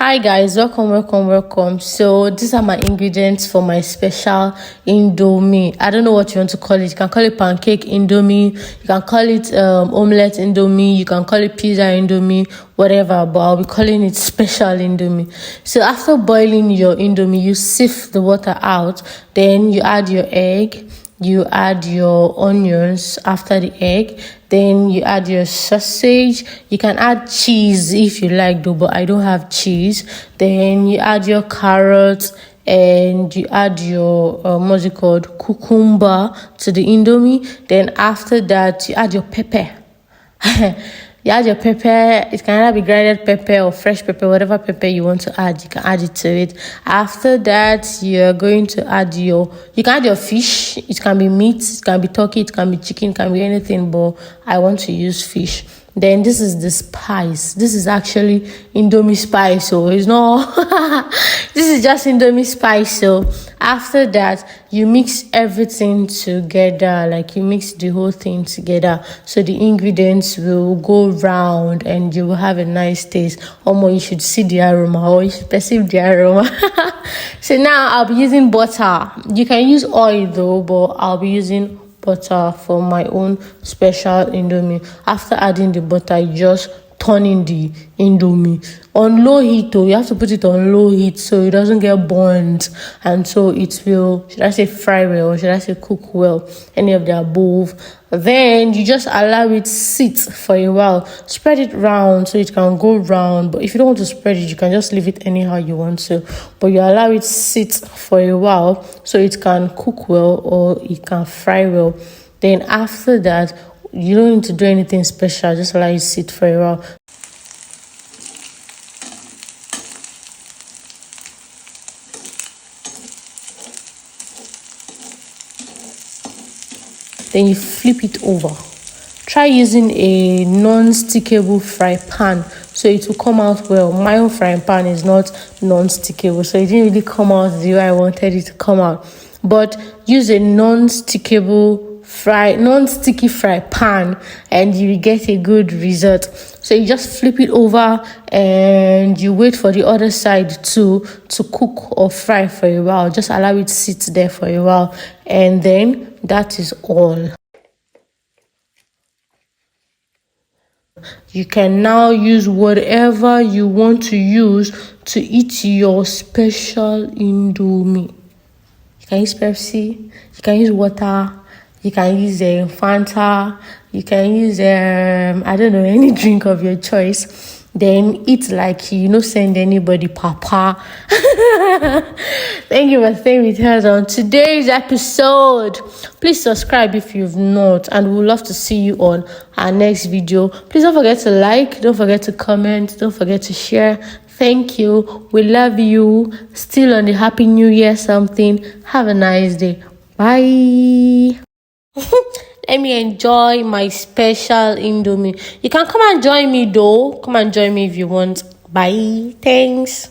Hi guys, welcome. So these are my ingredients for my special indomie. I don't know what you want to call it. You can call it pancake indomie, you can call it omelette indomie, you can call it pizza indomie, whatever, but I'll be calling it special indomie. So after boiling your indomie, you sift the water out, then you add your egg, you add your onions after the egg, then you add your sausage. You can add cheese if you like though, but I don't have cheese. Then you add your carrots and you add your what's it called, cucumber to the indomie. Then after that you add your pepper. You add your pepper. It can either be grinded pepper or fresh pepper, whatever pepper you want to add, you can add it to it. After that, you're going to add you can add your fish. It can be meat, it can be turkey, it can be chicken, it can be anything, but I want to use fish. Then this is the spice. This is actually indomie spice, so it's not this is just indomie spice. So after that, you mix everything together, like you mix the whole thing together, so the ingredients will go round and you will have a nice taste. Or you should see the aroma, or you should perceive the aroma. So now I'll be using butter. You can use oil though, but I'll be using butter for my own special indomie. After adding the butter, you just turn in the indomie on low heat. You have to put it on low heat so it doesn't get burnt, and so it will, should I say fry well, or should I say cook well, any of the above. Then you just allow it sit for a while. Spread it round so it can go round, but if you don't want to spread it, you can just leave it anyhow you want to, but you allow it sit for a while so it can cook well or it can fry well. Then after that, you don't need to do anything special, just allow it sit for a while. Then you flip it over. Try using a non-stickable fry pan so it will come out well. My own frying pan is not non-stickable, so it didn't really come out the way I wanted it to come out. But use a non-sticky fry pan and you will get a good result. So you just flip it over and you wait for the other side to cook or fry for a while. Just allow it sit there for a while, and then that is all. You can now use whatever you want to use to eat your special indomie. You can use Pepsi, you can use water, you can use Fanta, you can use I don't know, any drink of your choice. Then eat like send anybody papa. Thank you for staying with us on today's episode. Please subscribe if you've not, and we'd love to see you on our next video. Please don't forget to like, don't forget to comment, don't forget to share. Thank you. We love you. Still on the Happy New Year something. Have a nice day. Bye. Let me enjoy my special indomie. You can come and join me though. Come and join me if you want. Bye. Thanks.